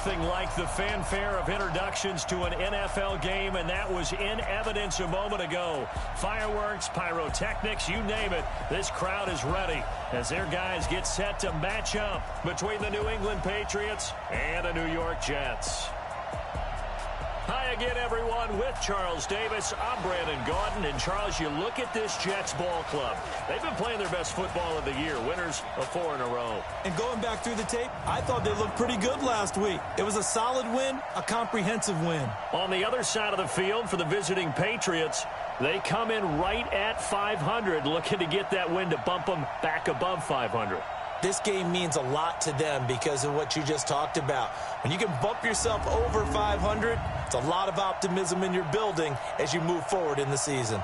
Nothing like the fanfare of introductions to an NFL game, and that was in evidence a moment ago. Fireworks, pyrotechnics, you name it. This crowd is ready as their guys get set to match up between the New England Patriots and the New York Jets. Hi again, everyone. With Charles Davis, I'm Brandon Gaudin. And, Charles, you look at this Jets ball club. They've been playing their best football of the year, winners of 4 in a row. And going back through the tape, I thought they looked pretty good last week. It was a solid win, a comprehensive win. On the other side of the field for the visiting Patriots, they come in right at 500, looking to get that win to bump them back above 500. This game means a lot to them because of what you just talked about. When you can bump yourself over 500, it's a lot of optimism in your building as you move forward in the season.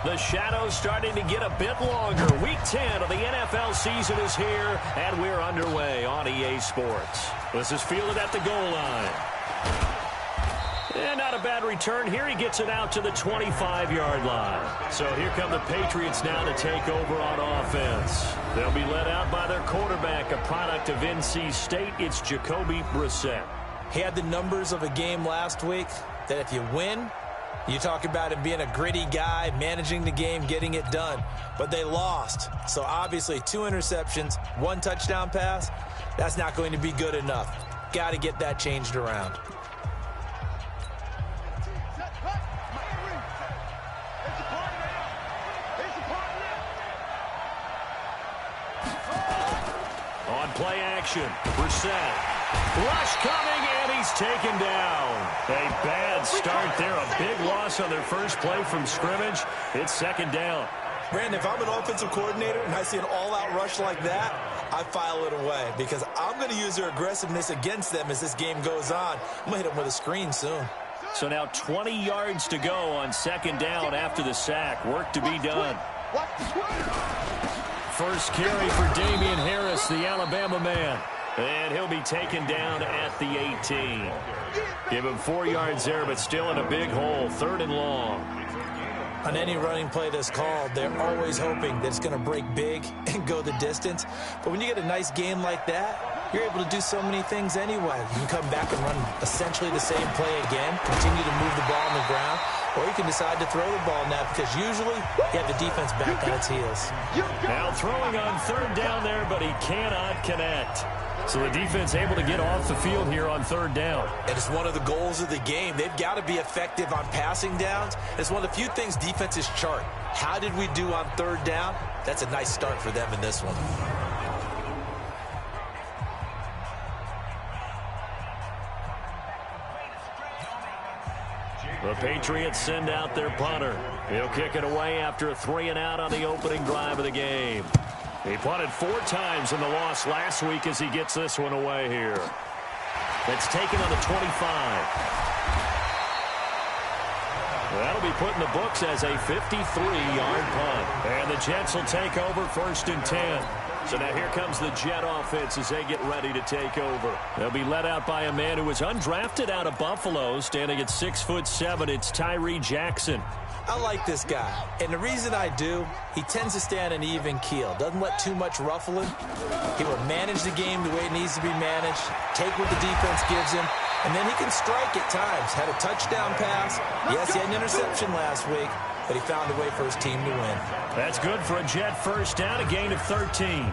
The shadow's starting to get a bit longer. Week 10 of the NFL season is here, and we're underway on EA Sports. This is fielded at the goal line. And not a bad return here. He gets it out to the 25-yard line. So here come the Patriots now to take over on offense. They'll be led out by their quarterback, a product of NC State. It's Jacoby Brissett. He had the numbers of a game last week that if you win, you talk about him being a gritty guy, managing the game, getting it done. But they lost. So obviously 2 interceptions, 1 touchdown pass, that's not going to be good enough. Got to get that changed around. On play action, Brissett. Rush coming, and he's taken down. A bad start there. A big loss on their first play from scrimmage. It's second down. Brandon, if I'm an offensive coordinator and I see an all-out rush like that, I file it away because I'm going to use their aggressiveness against them as this game goes on. I'm going to hit them with a screen soon. So now 20 yards to go on second down after the sack. Work to be done. First carry for Damian Harris, the Alabama man. And he'll be taken down at the 18. Give him 4 yards there, but still in a big hole. 3rd and long. On any running play that's called, they're always hoping that it's going to break big and go the distance. But when you get a nice game like that, you're able to do so many things anyway. You can come back and run essentially the same play again, continue to move the ball on the ground, or you can decide to throw the ball now because usually you have the defense back on its heels. Now throwing on 3rd down there, but he cannot connect. So the defense able to get off the field here on 3rd down. It is one of the goals of the game. They've got to be effective on passing downs. It's one of the few things defenses chart. How did we do on 3rd down? That's a nice start for them in this one. The Patriots send out their punter. He'll kick it away after a 3-and-out on the opening drive of the game. He punted 4 times in the loss last week as he gets this one away here. That's taken on the 25. That'll be put in the books as a 53-yard punt. And the Jets will take over 1st and 10. So now here comes the Jet offense as they get ready to take over. They'll be led out by a man who was undrafted out of Buffalo, standing at 6'7". It's Tyree Jackson. I like this guy, and the reason I do, he tends to stay on an even keel. Doesn't let too much ruffle him. He will manage the game the way it needs to be managed, take what the defense gives him, and then he can strike at times. Had a touchdown pass. Yes, he had an interception last week, but he found a way for his team to win. That's good for a Jet first down, a gain of 13.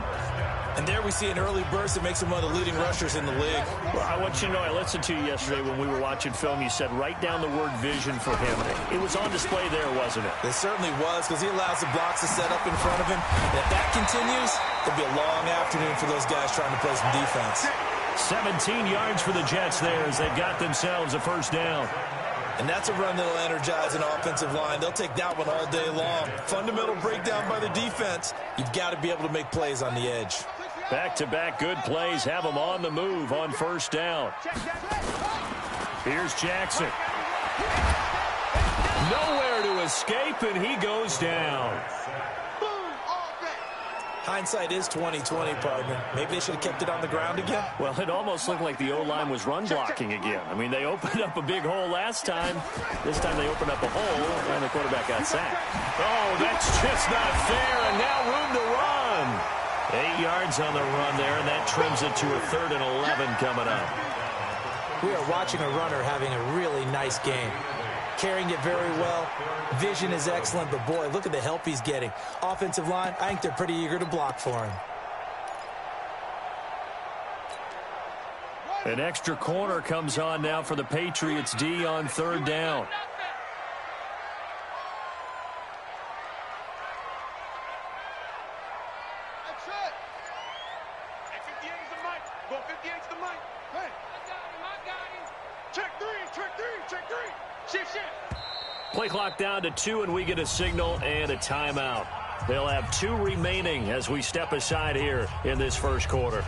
And there we see an early burst that makes him one of the leading rushers in the league. Well, I want you to know, I listened to you yesterday when we were watching film. You said write down the word vision for him. It was on display there, wasn't it? It certainly was, because he allows the blocks to set up in front of him. And if that continues, it'll be a long afternoon for those guys trying to play some defense. 17 yards for the Jets there as they got themselves a first down. And that's a run that'll energize an offensive line. They'll take that one all day long. Fundamental breakdown by the defense. You've got to be able to make plays on the edge. Back-to-back good plays have them on the move on first down. Here's Jackson. Nowhere to escape, and he goes down. Hindsight is 20/20, partner. Maybe they should have kept it on the ground again. Well, it almost looked like the O-line was run blocking again. I mean, they opened up a big hole last time. This time they opened up a hole, and the quarterback got sacked. Oh, that's just not fair, and now room to run. 8 yards on the run there, and that trims it to a 3rd and 11 coming up. We are watching a runner having a really nice game. Carrying it very well. Vision is excellent, but boy, look at the help he's getting. Offensive line, I think they're pretty eager to block for him. An extra corner comes on now for the Patriots D on 3rd down. That's it. Hey, 58's the mic. Go 58's the mic. Hey. I got him. Check three. Shift. Play clock down to 2, and we get a signal and a timeout. They'll have 2 remaining as we step aside here in this first quarter.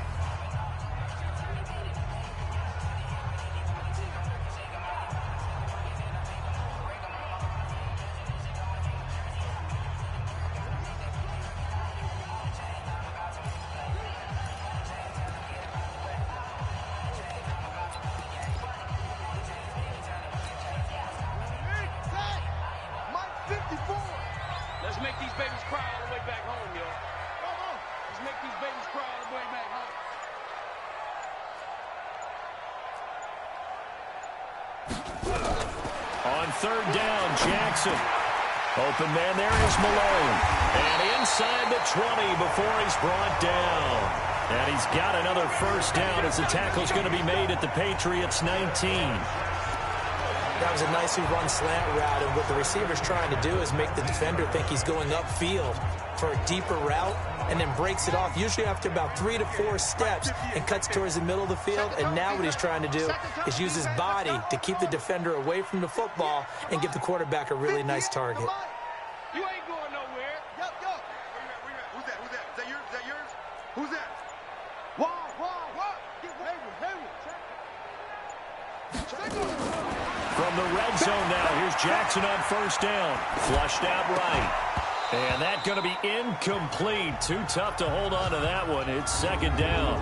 Let's make these babies cry all the way back home, yo. Come on. Let's make these babies cry all the way back home. On 3rd down, Jackson. Open man there is Malone. And inside the 20 before he's brought down. And he's got another first down as the tackle's going to be made at the Patriots 19. That was a nicely run slant route, and what the receiver's trying to do is make the defender think he's going upfield for a deeper route and then breaks it off, usually after about 3 to 4 steps, and cuts towards the middle of the field. And now what he's trying to do is use his body to keep the defender away from the football and give the quarterback a really nice target. You ain't going nowhere. Yo. Where you at? Who's that? Is that yours? Who's that? What? From the red zone now, here's Jackson on 1st down. Flushed out right. And that's going to be incomplete. Too tough to hold on to that one. It's 2nd down.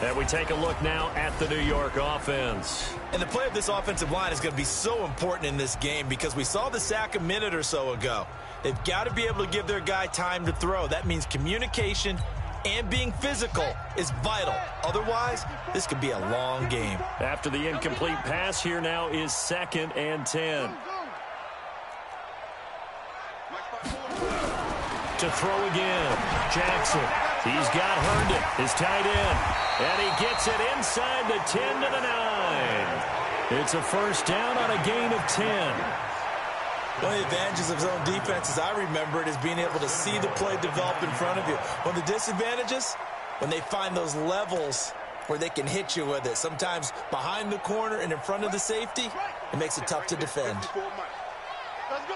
And we take a look now at the New York offense. And the play of this offensive line is going to be so important in this game because we saw the sack a minute or so ago. They've got to be able to give their guy time to throw. That means communication and being physical is vital. Otherwise, this could be a long game. After the incomplete pass, here now is 2nd and 10. To throw again, Jackson. He's got Herndon, his tight end. And he gets it inside the 10 to the 9. It's a first down on a gain of 10. One of the advantages of zone defense, as I remember it, is being able to see the play develop in front of you. One of the disadvantages, when they find those levels where they can hit you with it, sometimes behind the corner and in front of the safety, it makes it tough to defend. Let's go.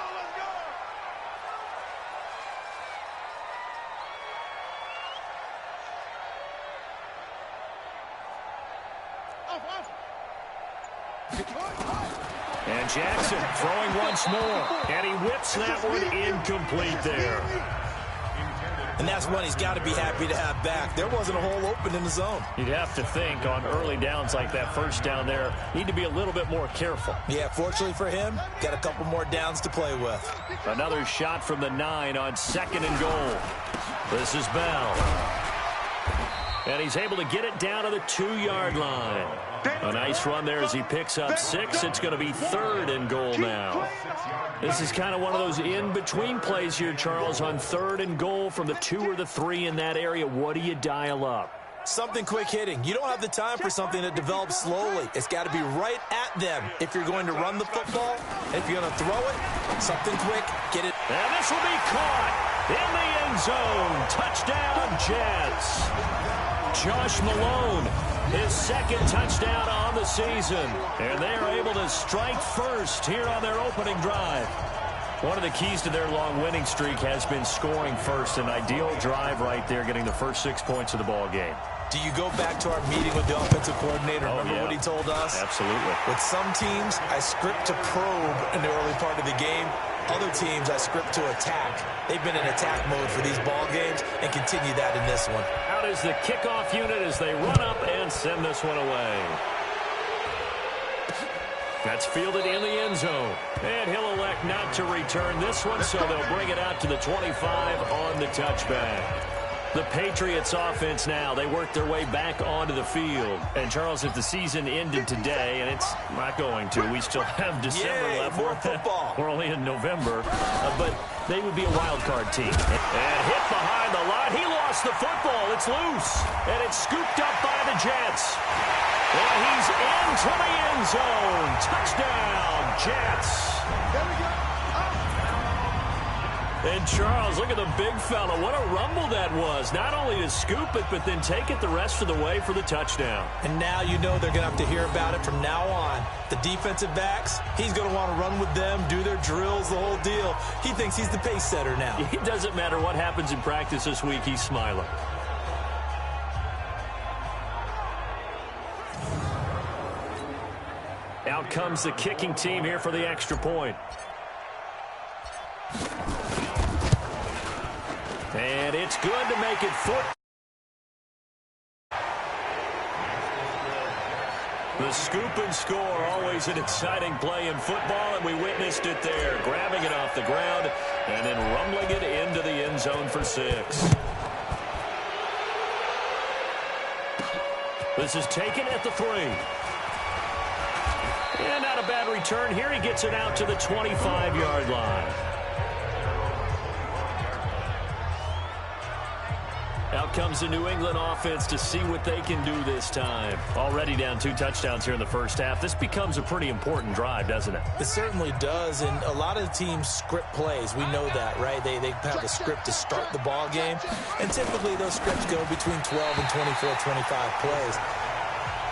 And Jackson throwing once more. And he whips that one incomplete there. And that's one he's got to be happy to have back. There wasn't a hole open in the zone. You'd have to think on early downs like that first down there, need to be a little bit more careful. Yeah, fortunately for him, got a couple more downs to play with. Another shot from the 9 on 2nd and goal. This is Bell. And he's able to get it down to the 2-yard line. A nice run there as he picks up 6. It's going to be 3rd and goal now. This is kind of one of those in-between plays here, Charles, on 3rd and goal from the 2 or the 3 in that area. What do you dial up? Something quick hitting. You don't have the time for something that develops slowly. It's got to be right at them if you're going to run the football. If you're going to throw it, something quick, get it. And this will be caught in the end zone. Touchdown, Jets. Josh Malone, his 2nd touchdown on the season. And they are able to strike first here on their opening drive. One of the keys to their long winning streak has been scoring first. An ideal drive right there, getting the first 6 points of the ball game. Do you go back to our meeting with the offensive coordinator? Remember what he told us? Absolutely. With some teams, I script to probe in the early part of the game. Other teams, I script to attack. They've been in attack mode for these ball games and continue that in this one. Out is the kickoff unit as they run up and send this one away. That's fielded in the end zone. And he'll elect not to return this one, so they'll bring it out to the 25 on the touchback. The Patriots offense now, they work their way back onto the field. And, Charles, if the season ended today, and it's not going to, we still have December left. More football. We're only in November. But they would be a wild card team. And hit behind the line. He lost the football. It's loose. And it's scooped up by the Jets. And he's into the end zone. Touchdown, Jets. There we go. And, Charles, look at the big fella. What a rumble that was. Not only to scoop it, but then take it the rest of the way for the touchdown. And now you know they're going to have to hear about it from now on. The defensive backs, he's going to want to run with them, do their drills, the whole deal. He thinks he's the pace setter now. It doesn't matter what happens in practice this week. He's smiling. Out comes the kicking team here for the extra point. And it's good to make it foot. The scoop and score, always an exciting play in football, and we witnessed it there. Grabbing it off the ground and then rumbling it into the end zone for 6. This is taken at the 3. And not a bad return here. He gets it out to the 25-yard line. Out comes the New England offense to see what they can do this time. Already down 2 touchdowns here in the first half. This becomes a pretty important drive, doesn't it? It certainly does, and a lot of the teams script plays. We know that, right? They have a script to start the ball game, and typically those scripts go between 12 and 24, 25 plays.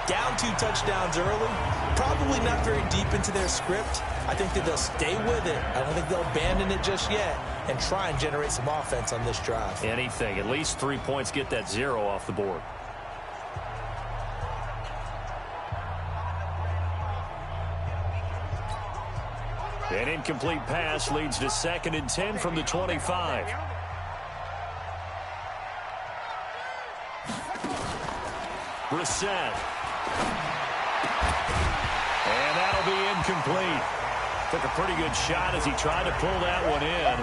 Down 2 touchdowns early, probably not very deep into their script. I think that they'll stay with it. I don't think they'll abandon it just yet and try and generate some offense on this drive. Anything. At least 3 points, get that 0 off the board. An incomplete pass leads to 2nd and 10 from the 25. Brissett. And that'll be incomplete. Took a pretty good shot as he tried to pull that one in.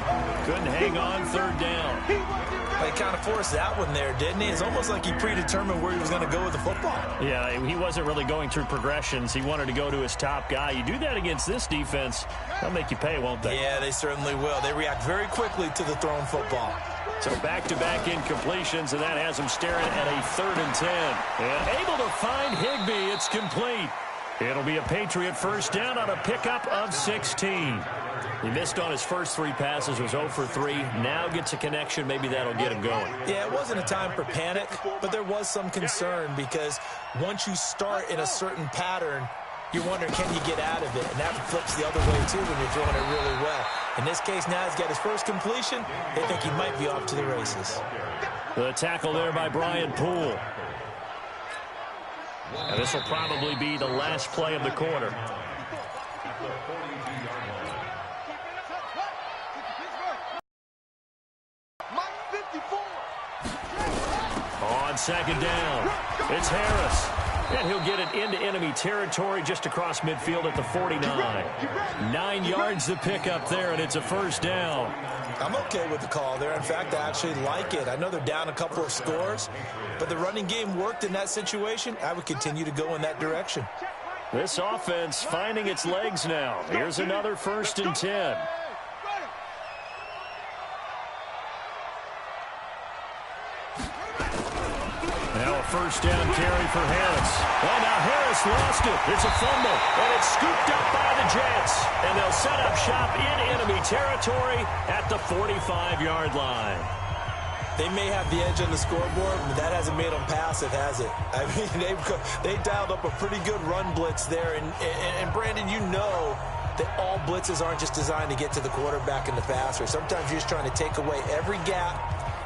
Couldn't hang on 3rd down. He kind of forced that one there, didn't he? It's almost like he predetermined where he was going to go with the football. Yeah, he wasn't really going through progressions. He wanted to go to his top guy. You do that against this defense, they'll make you pay, won't they? Yeah, they certainly will. They react very quickly to the thrown football. So back-to-back incompletions, and that has him staring at a 3rd and 10. And able to find Higbee. It's complete. It'll be a Patriot first down on a pickup of 16. He missed on his first 3 passes, was 0 for 3. Now gets a connection. Maybe that'll get him going. Yeah, it wasn't a time for panic, but there was some concern because once you start in a certain pattern, you're wondering, can you get out of it? And that flips the other way, too, when you're throwing it really well. In this case, now he's got his first completion. They think he might be off to the races. The tackle there by Brian Poole. And this will probably be the last play of the quarter. On 2nd down, it's Harris. And he'll get it into enemy territory just across midfield at the 49. 9 yards to pick up there, and it's a first down. I'm okay with the call there. In fact, I actually like it. I know they're down a couple of scores, but the running game worked in that situation. I would continue to go in that direction. This offense finding its legs now. Here's another 1st and 10. Now a first down carry for Harris. Well, now Harris lost it. It's a fumble, and it's scooped up by the Jets. And they'll set up shop in enemy territory at the 45-yard line. They may have the edge on the scoreboard, but that hasn't made them pass it, has it? I mean, they dialed up a pretty good run blitz there. And Brandon, you know that all blitzes aren't just designed to get to the quarterback and the passer. Sometimes you're just trying to take away every gap,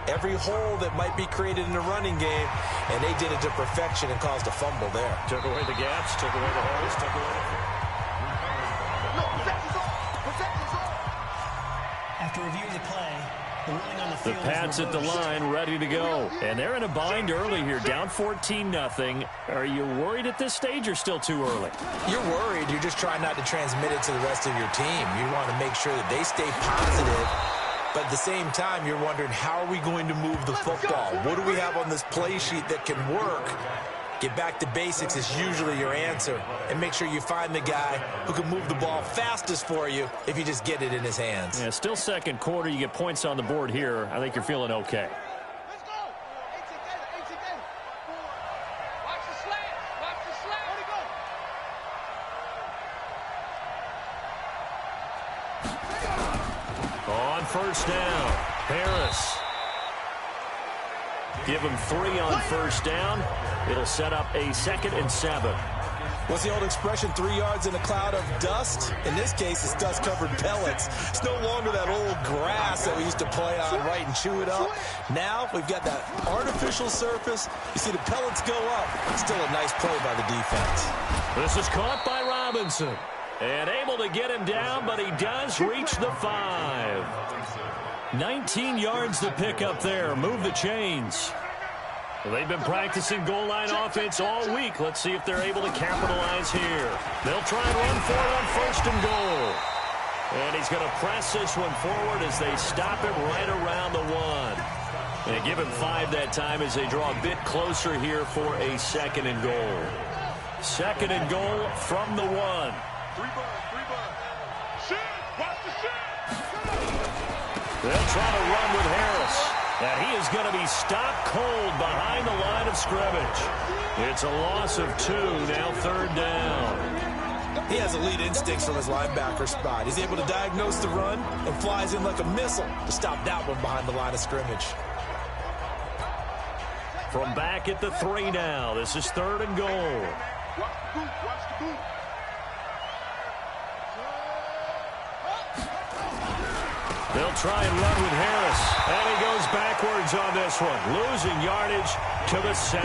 every hole that might be created in the running game, and they did it to perfection and caused a fumble there. Took away the gaps, took away the holes, took away the... After reviewing the play, the ruling on the field. The Pats at the line, ready to go. And they're in a bind early here, down 14-0. Are you worried at this stage or still too early? You're worried. You're just trying not to transmit it to the rest of your team. You want to make sure that they stay positive. But at the same time, you're wondering, how are we going to move the football? What do we have on this play sheet that can work? Get back to basics is usually your answer. And make sure you find the guy who can move the ball fastest for you if you just get it in his hands. Yeah, still second quarter. You get points on the board here. I think you're feeling okay. Let's go. Eight together. Watch the slant. Where'd he go? On first down, Harris. Give him 3 on first down. It'll set up a 2nd and 7. What's the old expression, 3 yards in a cloud of dust? In this case, it's dust-covered pellets. It's no longer that old grass that we used to play on, right, and chew it up. Now we've got that artificial surface. You see the pellets go up. Still a nice play by the defense. This is caught by Robinson. And able to get him down, but he does reach the 5. 19 yards to pick up there. Move the chains. Well, they've been practicing goal line offense all week. Let's see if they're able to capitalize here. They'll try and run for it on first and goal. And he's going to press this one forward as they stop him right around the 1. And give him 5 that time as they draw a bit closer here for a 2nd and goal. 2nd and goal from the 1. 3 bud. Shit. Watch the shit. They'll try to run with Harris. And he is going to be stopped cold behind the line of scrimmage. It's a loss of 2, now 3rd down. He has elite instincts from his linebacker spot. He's able to diagnose the run and flies in like a missile to stop that one behind the line of scrimmage. From back at the 3 now, this is 3rd and goal. Watch the boot. They'll try and run with Harris. And he goes backwards on this one. Losing yardage to the 7.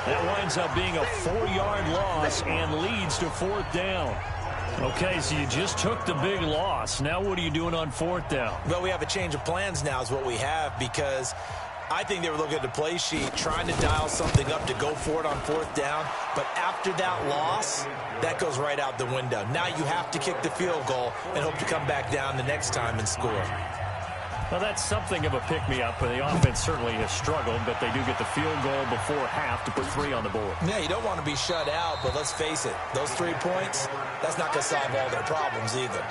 That winds up being a 4-yard loss and leads to 4th down. Okay, so you just took the big loss. Now what are you doing on 4th down? Well, we have a change of plans now is what we have, because I think they were looking at the play sheet, trying to dial something up to go for it on 4th down. But after that loss, that goes right out the window. Now you have to kick the field goal and hope to come back down the next time and score. Well, that's something of a pick-me-up. The offense certainly has struggled, but they do get the field goal before half to put 3 on the board. Yeah, you don't want to be shut out, but let's face it, those 3 points, that's not going to solve all their problems either.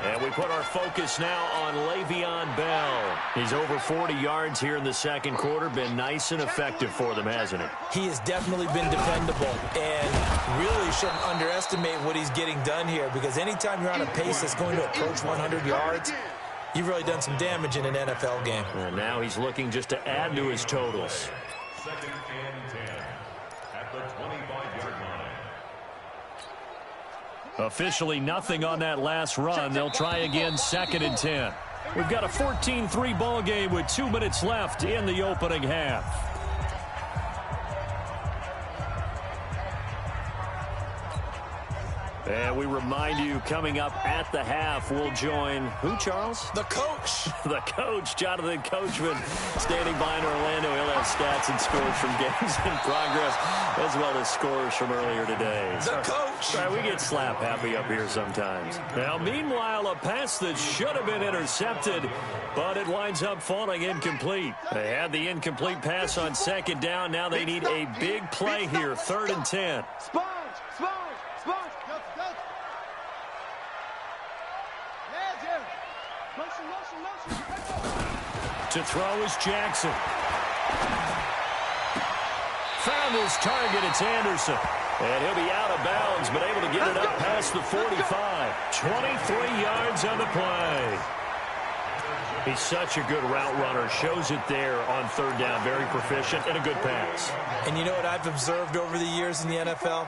And we put our focus now on Le'Veon Bell. He's over 40 yards here in the 2nd quarter. Been nice and effective for them, hasn't he? He has definitely been dependable, and really shouldn't underestimate what he's getting done here, because anytime you're on a pace that's going to approach 100 yards, you've really done some damage in an NFL game. And now he's looking just to add to his totals. 2nd and 10 at the 25-yard line. Officially nothing on that last run. They'll try again 2nd and 10. We've got a 14-3 ball game with 2 minutes left in the opening half. And we remind you, coming up at the half, we'll join who, Charles? The coach. The coach, Jonathan Coachman, standing by in Orlando. He'll have stats and scores from games in progress, as well as scores from earlier today. The coach. Sorry, we get slap happy up here sometimes. Now, meanwhile, a pass that should have been intercepted, but it winds up falling incomplete. They had the incomplete pass on 2nd down. Now they need a big play here, 3rd and 10. Sponge. To throw is Jackson. Found his target, it's Anderson. And he'll be out of bounds, but able to get it up past the 45. 23 yards on the play. He's such a good route runner. Shows it there on 3rd down. Very proficient and a good pass. And you know what I've observed over the years in the NFL?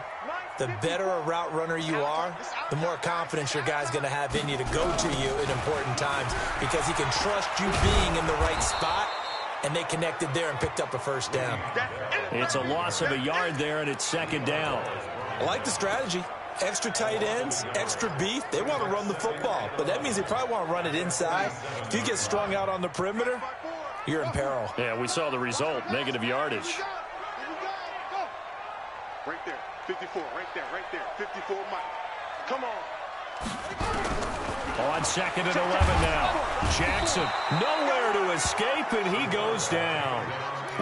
the better a route runner you are, the more confidence your guy's going to have in you to go to you in important times because he can trust you being in the right spot, and they connected there and picked up a first down. It's a loss of a yard there, and it's second down. I like the strategy. Extra tight ends, extra beef. They want to run the football, but that means they probably want to run it inside. If you get strung out on the perimeter, you're in peril. Yeah, we saw the result, negative yardage. Right there, 54, right there, 54, Mike. Come on. On second and 11 now. Jackson nowhere to escape, and he goes down.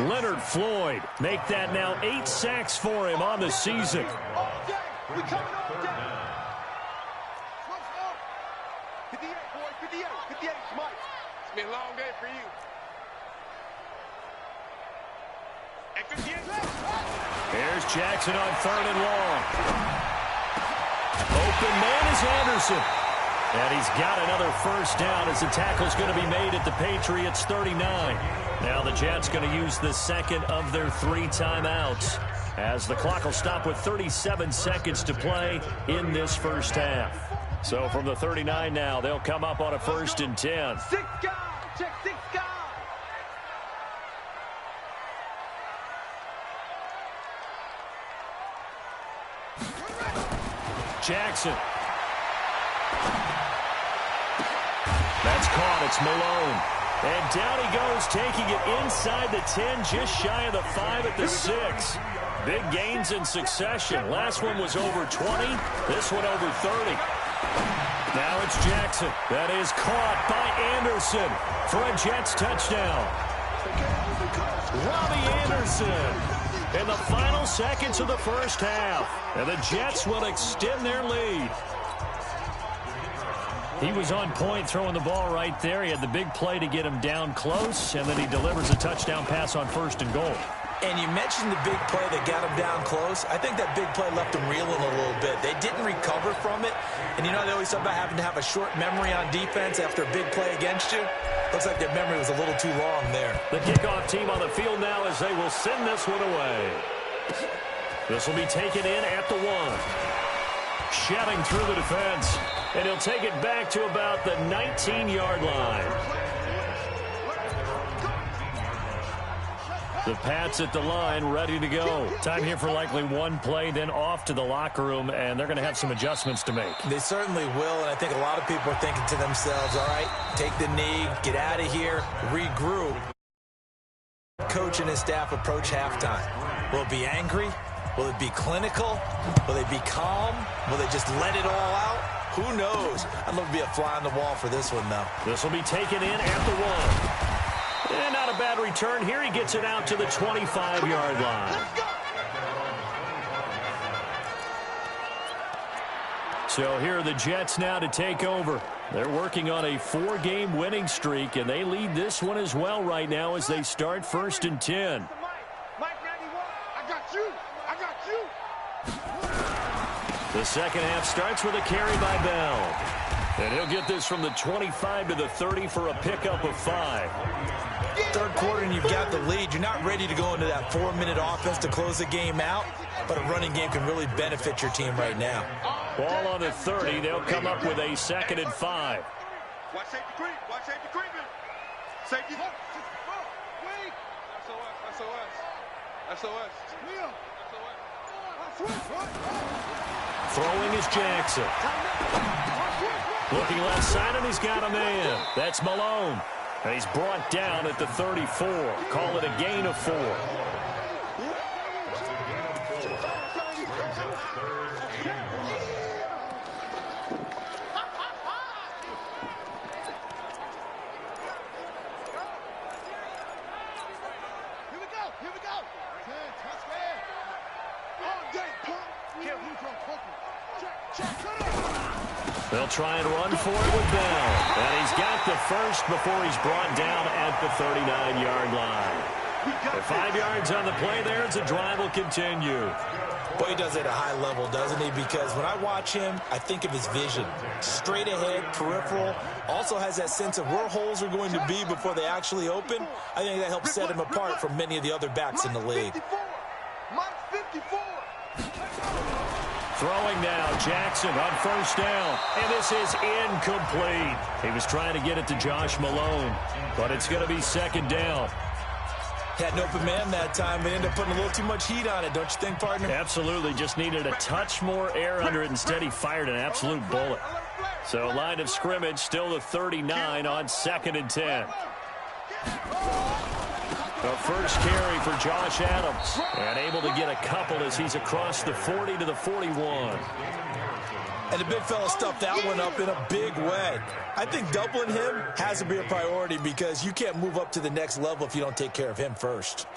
Leonard Floyd make that now 8 sacks for him on the season. We coming all day. 58, boy, 58, 58, Mike. It's been a long day for you. And 58. Here's Jackson on third and long. Open man is Anderson. And he's got another first down as the tackle's going to be made at the Patriots 39. Now the Jets going to use the second of their 3 timeouts, as the clock will stop with 37 seconds to play in this first half. So from the 39 now, they'll come up on a first and 10. 6 guys, check 6 guys. Jackson. That's caught. It's Malone. And down he goes, taking it inside the 10, just shy of the 5 at the 6. Big gains in succession. Last one was over 20. This one over 30. Now it's Jackson. That is caught by Anderson for a Jets touchdown. Robbie Anderson in the final seconds of the first half. And the Jets will extend their lead. He was on point throwing the ball right there. He had the big play to get him down close, and then he delivers a touchdown pass on first and goal. And you mentioned the big play that got him down close. I think that big play left him reeling a little bit. They didn't recover from it. And you know, they always talk about having to have a short memory on defense after a big play against you. Looks like their memory was a little too long there. The kickoff team on the field now as they will send this one away. This will be taken in at the 1. Shedding through the defense. And he'll take it back to about the 19-yard line. The Pats at the line, ready to go. Time here for likely one play, then off to the locker room, and they're going to have some adjustments to make. They certainly will, and I think a lot of people are thinking to themselves, all right, take the knee, get out of here, regroup. Coach and his staff approach halftime. Will it be angry? Will it be clinical? Will they be calm? Will they just let it all out? Who knows? I'd love to be a fly on the wall for this one, though. This will be taken in at the 1. And not a bad return. Here he gets it out to the 25-yard line. So here are the Jets now to take over. They're working on a 4-game winning streak, and they lead this one as well right now as they start first and 10. Mike 91, I got you. I got you. The second half starts with a carry by Bell. And he'll get this from the 25 to the 30 for a pickup of 5. Third quarter and you've got the lead. You're not ready to go into that 4-minute offense to close the game out, but a running game can really benefit your team right now. Ball on the 30. They'll come up with a second and 5. Watch safety creep. Watch safety creeping. Safety. Wait. SOS. Throwing is Jackson. Looking left side, and he's got a man. That's Malone. And he's brought down at the 34. Call it a gain of 4. Here we go. They'll try and run for it with Bell. And he's got the first before he's brought down at the 39-yard line. The 5 yards on the play there as the drive will continue. Boy, he does it at a high level, doesn't he? Because when I watch him, I think of his vision. Straight ahead, peripheral. Also has that sense of where holes are going to be before they actually open. I think that helps set him apart from many of the other backs in the league. Mike 54. Throwing now, Jackson on first down, and this is incomplete. He was trying to get it to Josh Malone, but it's going to be second down. Had an open man that time, but ended up putting a little too much heat on it, don't you think, partner? Absolutely, just needed a touch more air under it. Instead, he fired an absolute bullet. So line of scrimmage, still the 39 on 2nd and 10. The first carry for Josh Adams, and able to get a couple as he's across the 40 to the 41. And the big fella stuffed that one up in a big way. I think doubling him has to be a priority because you can't move up to the next level if you don't take care of him first.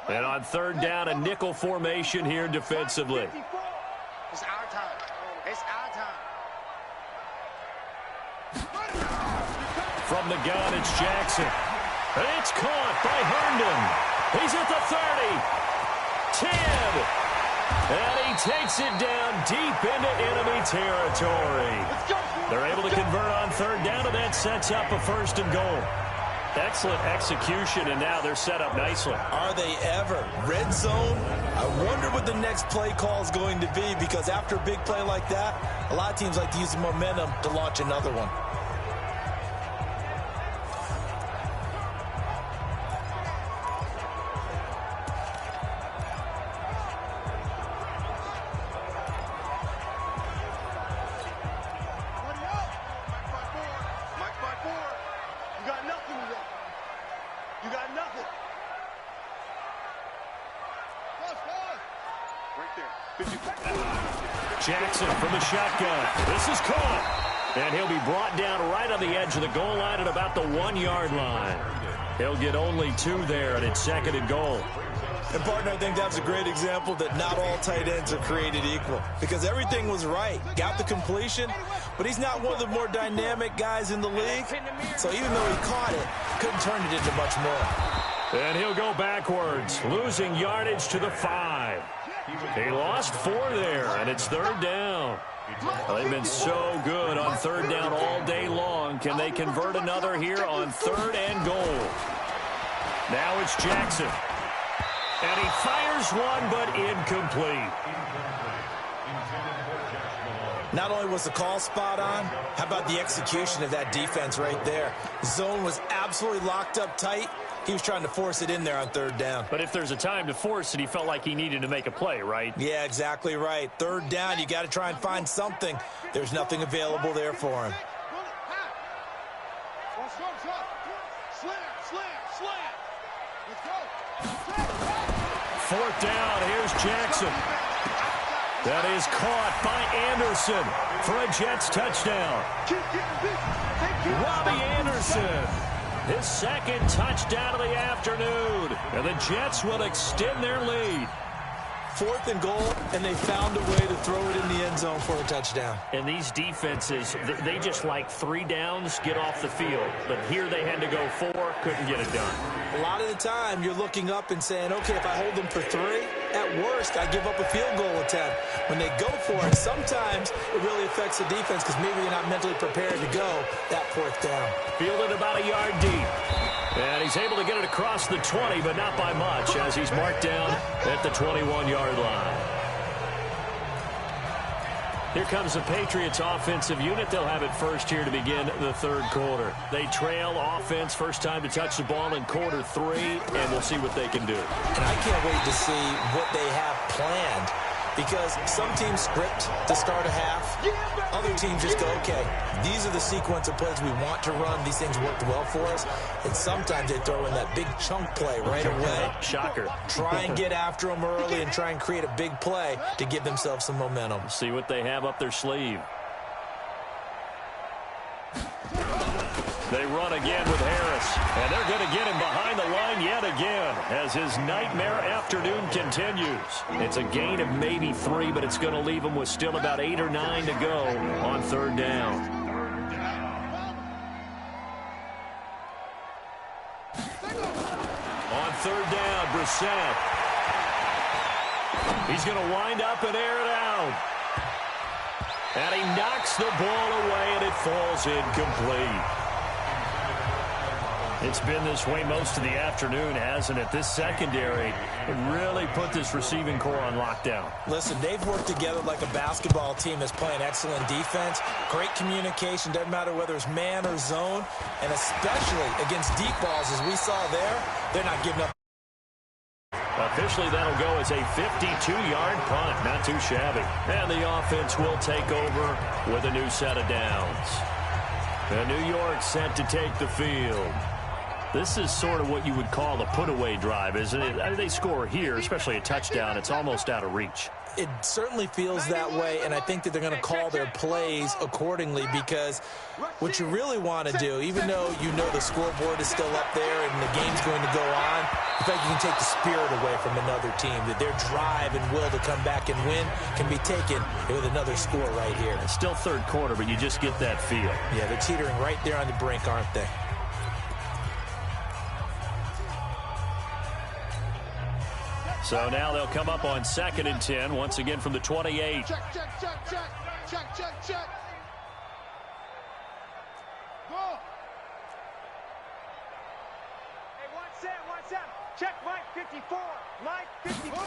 And on 3rd down, a nickel formation here defensively. It's our time. It's our time. From the gun, it's Jackson. It's caught by Herndon. He's at the 30. 10. And he takes it down deep into enemy territory. They're able to convert on 3rd down, and that sets up a 1st and goal. Excellent execution, and now they're set up nicely. Are they ever? Red zone? I wonder what the next play call is going to be, because after a big play like that, a lot of teams like to use the momentum to launch another one. Jackson from the shotgun. This is caught. And he'll be brought down right on the edge of the goal line at about the 1-yard line. He'll get only 2 there, and it's 2nd and goal. And, partner, I think that's a great example that not all tight ends are created equal, because everything was right. Got the completion, but he's not one of the more dynamic guys in the league. So even though he caught it, couldn't turn it into much more. And he'll go backwards, losing yardage to the 5. He lost 4 there, and it's 3rd down. Well, they've been so good on 3rd down all day long. Can they convert another here on 3rd and goal? Now it's Jackson. And he fires one, but incomplete. Not only was the call spot on, how about the execution of that defense right there? The zone was absolutely locked up tight. He was trying to force it in there on 3rd down. But if there's a time to force it, he felt like he needed to make a play, right? Yeah, exactly right. 3rd down, you got to try and find something. There's nothing available there for him. Fourth down, here's Jackson. That is caught by Anderson for a Jets touchdown. Robbie Anderson. His 2nd touchdown of the afternoon. And the Jets will extend their lead. 4th and goal, and they found a way to throw it in the end zone for a touchdown. And these defenses, they just like 3 downs, get off the field. But here they had to go 4, couldn't get it done. A lot of the time, you're looking up and saying, okay, if I hold them for 3, at worst, I give up a field goal attempt. When they go for it, sometimes it really affects the defense because maybe they're not mentally prepared to go that 4th down. Fielded about a yard deep. And he's able to get it across the 20, but not by much, as he's marked down at the 21-yard line. Here comes the Patriots offensive unit. They'll have it first here to begin the 3rd quarter. They trail offense, first time to touch the ball in quarter 3, and we'll see what they can do. And I can't wait to see what they have planned, because some teams script to start a half. Other teams just go, okay, these are the sequence of plays we want to run. These things worked well for us. And sometimes they throw in that big chunk play right away. Shocker. Try and get after them early and try and create a big play to give themselves some momentum. See what they have up their sleeve. They run again with Harris, and they're going to get him behind the line yet again as his nightmare afternoon continues. It's a gain of maybe 3, but it's going to leave him with still about 8 or 9 to go on 3rd down. On 3rd down, Brissett. He's going to wind up and air it out. And he knocks the ball away, and it falls incomplete. It's been this way most of the afternoon, hasn't it? This secondary really put this receiving core on lockdown. Listen, they've worked together like a basketball team that's playing excellent defense. Great communication, doesn't matter whether it's man or zone. And especially against deep balls, as we saw there, they're not giving up. Officially, that'll go as a 52-yard punt. Not too shabby. And the offense will take over with a new set of downs. And New York set to take the field. This is sort of what you would call a put-away drive, isn't it? I mean, they score here, especially a touchdown. It's almost out of reach. It certainly feels that way, and I think that they're going to call their plays accordingly, because what you really want to do, even though you know the scoreboard is still up there and the game's going to go on, in fact, you can take the spirit away from another team, that their drive and will to come back and win can be taken with another score right here. It's still third quarter, but you just get that feel. Yeah, they're teetering right there on the brink, aren't they? So now they'll come up on 2nd and 10, once again from the 28. Check. Go. Hey, one set. Check Mike 54. Mike 54.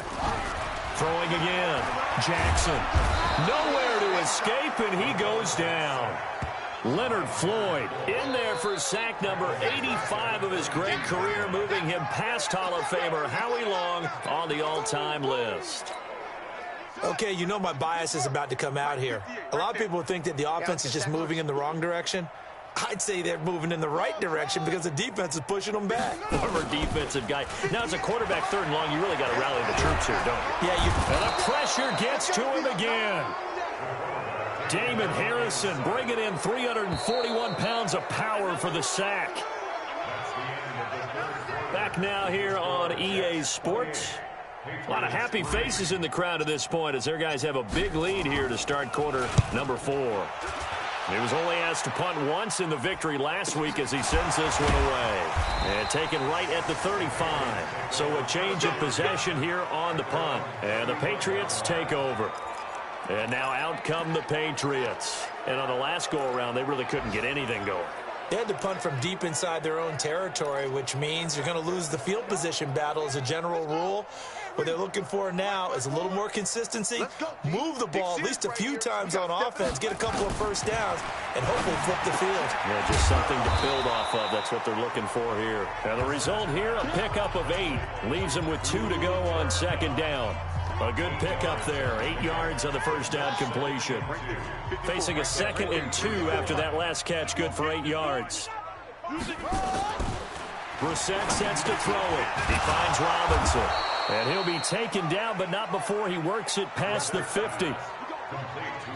Throwing again. Jackson. Nowhere to escape, and he goes down. Leonard Floyd in there for sack number 85 of his great career, moving him past Hall of Famer Howie Long on the all-time list. Okay, you know my bias is about to come out here. A lot of people think that the offense is just moving in the wrong direction. I'd say they're moving in the right direction because the defense is pushing them back. Former defensive guy. Now, as a quarterback 3rd and long, you really got to rally the troops here, don't you? Yeah, And the pressure gets to him again. Damon Harrison bringing in 341 pounds of power for the sack. Back now here on EA Sports. A lot of happy faces in the crowd at this point as their guys have a big lead here to start quarter number 4. He was only asked to punt once in the victory last week as he sends this one away. And taken right at the 35. So a change of possession here on the punt. And the Patriots take over. And now out come the Patriots. And on the last go-around, they really couldn't get anything going. They had to punt from deep inside their own territory, which means you're going to lose the field position battle as a general rule. What they're looking for now is a little more consistency, move the ball at least a few times on offense, get a couple of first downs, and hopefully flip the field. Yeah, just something to build off of. That's what they're looking for here. And the result here, a pickup of 8. Leaves them with 2 to go on 2nd down. A good pickup there. 8 yards on the first down completion. Facing a 2nd and 2 after that last catch. Good for 8 yards. Brissett sets to throw it. He finds Robinson. And he'll be taken down, but not before he works it past the 50.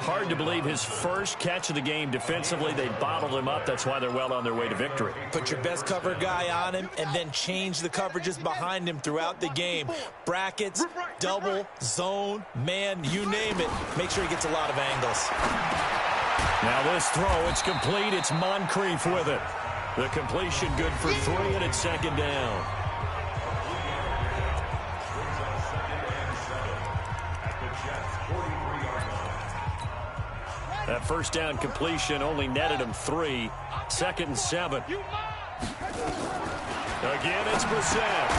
Hard to believe his first catch of the game defensively. They bottled him up. That's why they're well on their way to victory. Put your best cover guy on him and then change the coverages behind him throughout the game. Brackets, double, zone, man, you name it. Make sure he gets a lot of angles. Now this throw, it's complete. It's Moncrief with it. The completion good for 3, and it's 2nd down. That first down completion only netted him 3. 2nd and 7. Again, it's Brissett.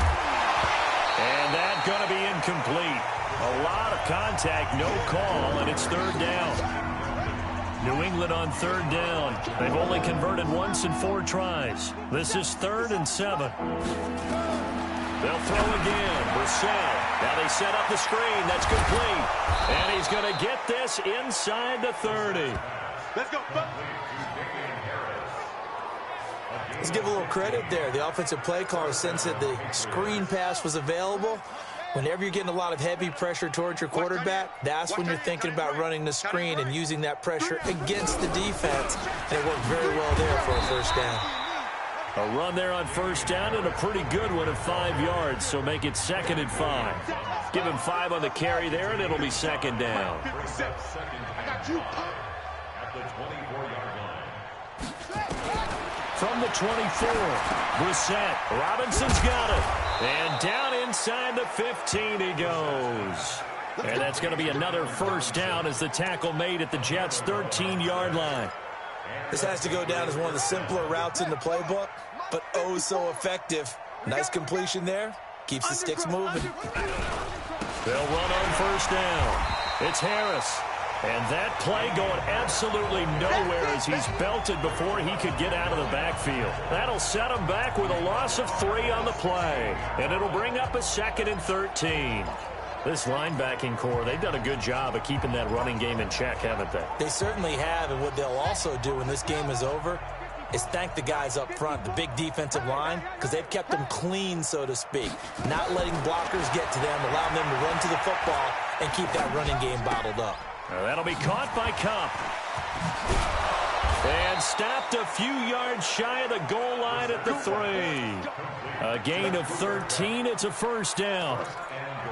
And that's going to be incomplete. A lot of contact, no call, and it's 3rd down. New England on 3rd down. They've only converted once in 4 tries. This is 3rd and 7. They'll throw again. Brissett. Now they set up the screen. That's complete. And he's going to get this inside the 30. Let's go. Let's give a little credit there. The offensive play caller sensed that the screen pass was available. Whenever you're getting a lot of heavy pressure towards your quarterback, that's when you're thinking about running the screen and using that pressure against the defense. And it worked very well there for a first down. A run there on first down and a pretty good one of 5 yards, so make it 2nd and 5. Give him 5 on the carry there, and it'll be 2nd down. I got you. At the 24-yard line. From the 24, Brissett. Robinson's got it. And down inside the 15 he goes. And that's going to be another first down as the tackle made at the Jets' 13-yard line. This has to go down as one of the simpler routes in the playbook. but oh so effective. Nice completion there. Keeps the sticks moving. They'll run on first down. It's Harris. And that play going absolutely nowhere as he's belted before he could get out of the backfield. That'll set him back with a loss of 3 on the play. And it'll bring up a 2nd and 13. This linebacking core, they've done a good job of keeping that running game in check, haven't they? They certainly have, and what they'll also do when this game is over is thank the guys up front, the big defensive line, because they've kept them clean, so to speak. Not letting blockers get to them, allowing them to run to the football and keep that running game bottled up. That'll be caught by Cup. And stopped a few yards shy of the goal line at the 3. A gain of 13. It's a first down.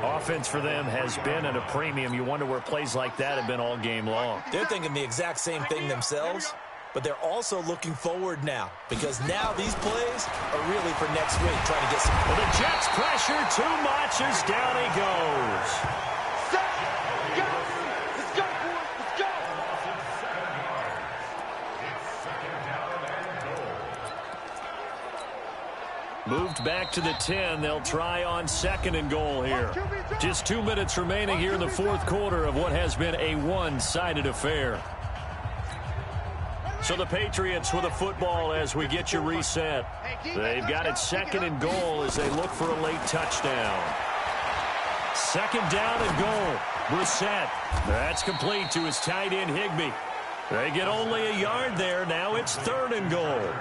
Offense for them has been at a premium. You wonder where plays like that have been all game long. They're thinking the exact same thing themselves, but they're also looking forward now because now these plays are really for next week, trying to get some. Well, the Jets pressure too much as down he goes. Moved back to the 10. They'll try on 2nd and goal here. Just 2 minutes remaining here in the 4th quarter of what has been a one-sided affair. So the Patriots with a football as we get you reset. They've got it 2nd and goal as they look for a late touchdown. 2nd down and goal. Brissett. That's complete to his tight end Higbee. They get only a yard there. Now it's 3rd and goal.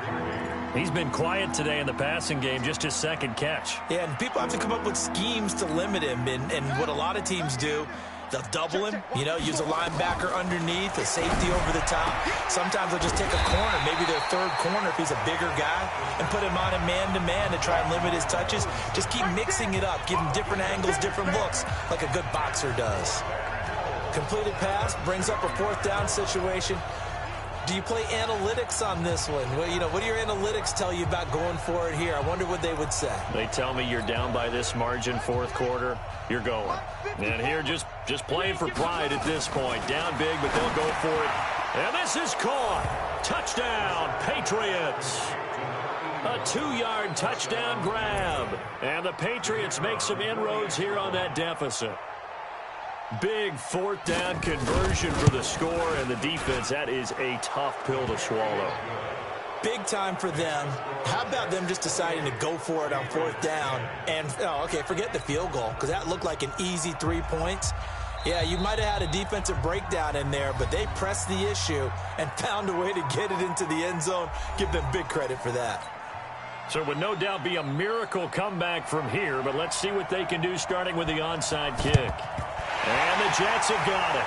He's been quiet today in the passing game, just his 2nd catch. Yeah, and people have to come up with schemes to limit him. And what a lot of teams do, they'll double him, use a linebacker underneath, a safety over the top. Sometimes they'll just take a corner, maybe their 3rd corner if he's a bigger guy, and put him on a man-to-man to try and limit his touches. Just keep mixing it up, give him different angles, different looks, like a good boxer does. Completed pass brings up a 4th down situation. Do you play analytics on this one? Well, what do your analytics tell you about going for it here? I wonder what they would say. They tell me you're down by this margin 4th quarter, you're going. And here just playing for pride at this point. Down big, but they'll go for it. And this is caught. Touchdown, Patriots. A 2-yard touchdown grab. And the Patriots make some inroads here on that deficit. Big 4th down conversion for the score, and the defense, that is a tough pill to swallow. Big time for them. How about them just deciding to go for it on 4th down? And, forget the field goal, because that looked like an easy 3 points. Yeah, you might have had a defensive breakdown in there, but they pressed the issue and found a way to get it into the end zone. Give them big credit for that. So it would no doubt be a miracle comeback from here, but let's see what they can do starting with the onside kick. And the Jets have got it.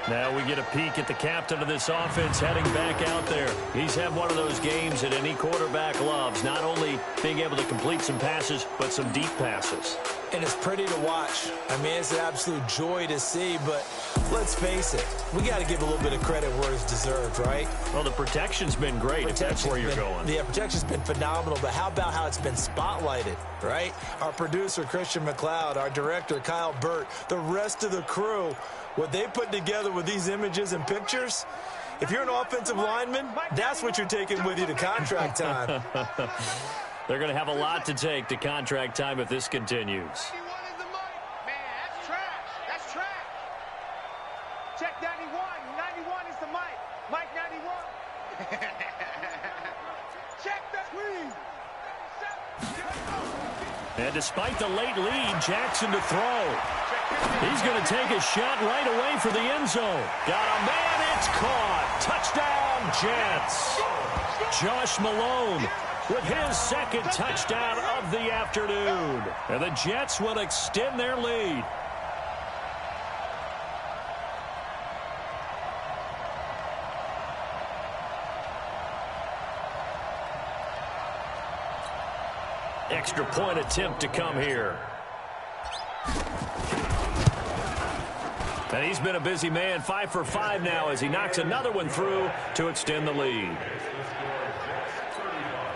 Now we get a peek at the captain of this offense heading back out there. He's had one of those games that any quarterback loves, not only being able to complete some passes, but some deep passes. And it's pretty to watch. I mean, it's an absolute joy to see, but let's face it, we got to give a little bit of credit where it's deserved, right? Well, the protection's been great, if that's where you're going. Yeah, protection's been phenomenal, but how about how it's been spotlighted, right? Our producer, Christian McLeod, our director, Kyle Burt, the rest of the crew, what they put together with these images and pictures, if you're an offensive lineman, that's what you're taking with you to contract time. They're going to have a lot to take to contract time if this continues. 91 is the mic. Man, that's trash. That's trash. Check 91. 91 is the mic. Mike 91. Check the screen. And despite the late lead, Jackson to throw. He's going to take a shot right away for the end zone. Got a man. It's caught. Touchdown, Jets. Josh Malone with his 2nd touchdown of the afternoon. And the Jets will extend their lead. Extra point attempt to come here. And he's been a busy man, 5 for 5 now as he knocks another one through to extend the lead.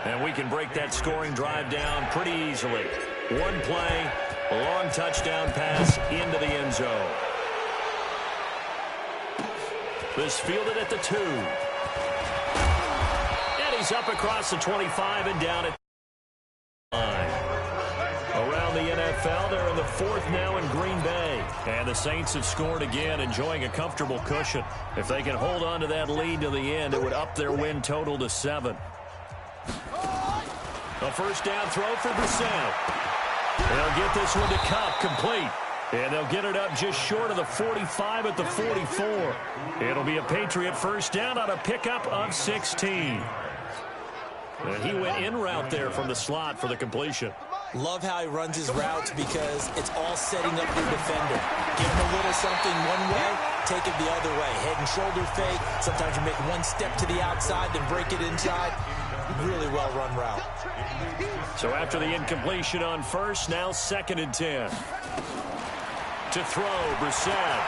And we can break that scoring drive down pretty easily. One play, a long touchdown pass into the end zone. This fielded at the 2. And he's up across the 25 and down at 9. Around the NFL, they're in the 4th now in Green Bay. And the Saints have scored again, enjoying a comfortable cushion. If they can hold on to that lead to the end, it would up their win total to 7. A first down throw for Brissett. They'll get this one to Cup, complete. And they'll get it up just short of the 45 at the 44. It'll be a Patriot first down on a pickup of 16. And he went in route there from the slot for the completion. Love how he runs his routes because it's all setting up your defender. Give him a little something one way, take it the other way. Head and shoulder fake. Sometimes you make one step to the outside, then break it inside. Really well-run route. So after the incompletion on first, now 2nd and 10. To throw, Brissett.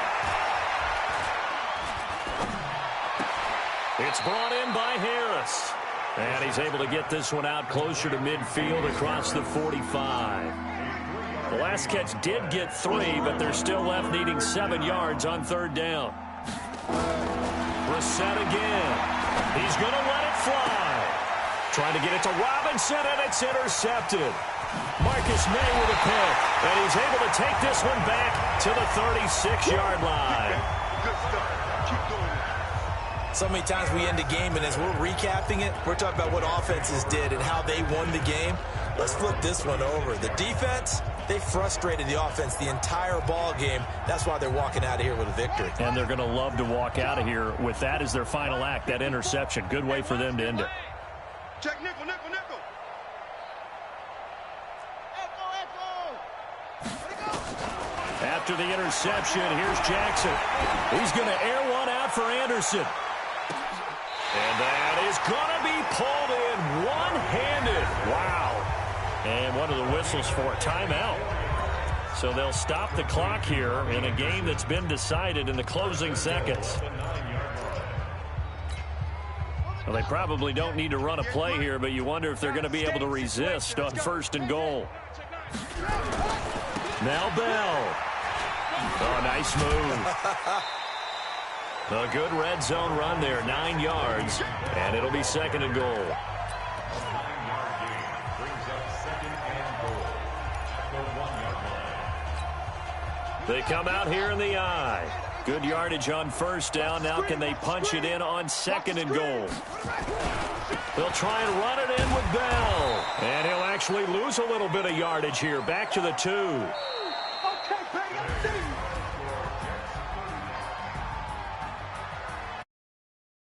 It's brought in by Harris. And he's able to get this one out closer to midfield across the 45. The last catch did get 3, but they're still left needing 7 yards on 3rd down. Brissett again. He's going to let it fly. Trying to get it to Robinson, and it's intercepted. Marcus May with a pick, and he's able to take this one back to the 36-yard line. Good stuff. Keep doing it. So many times we end a game, and as we're recapping it, we're talking about what offenses did and how they won the game. Let's flip this one over. The defense, they frustrated the offense the entire ball game. That's why they're walking out of here with a victory. And they're going to love to walk out of here with that as their final act, that interception. Good way for them to end it. Check nickel, nickel, nickel. After the interception, here's Jackson. He's going to air one out for Anderson. And that is going to be pulled in one-handed. Wow. And one of the whistles for a timeout. So they'll stop the clock here in a game that's been decided in the closing seconds. Well, they probably don't need to run a play here, but you wonder if they're going to be able to resist on 1st and goal. Now Bell. Oh, nice move. A good red zone run there, 9 yards, and it'll be 2nd and goal. 9-yard gain brings up 2nd and goal at the 1-yard line. They come out here in the eye. Good yardage on 1st down. Now can they punch it in on 2nd and goal? They'll try and run it in with Bell. And he'll actually lose a little bit of yardage here. Back to the 2. Okay, Petty, I'm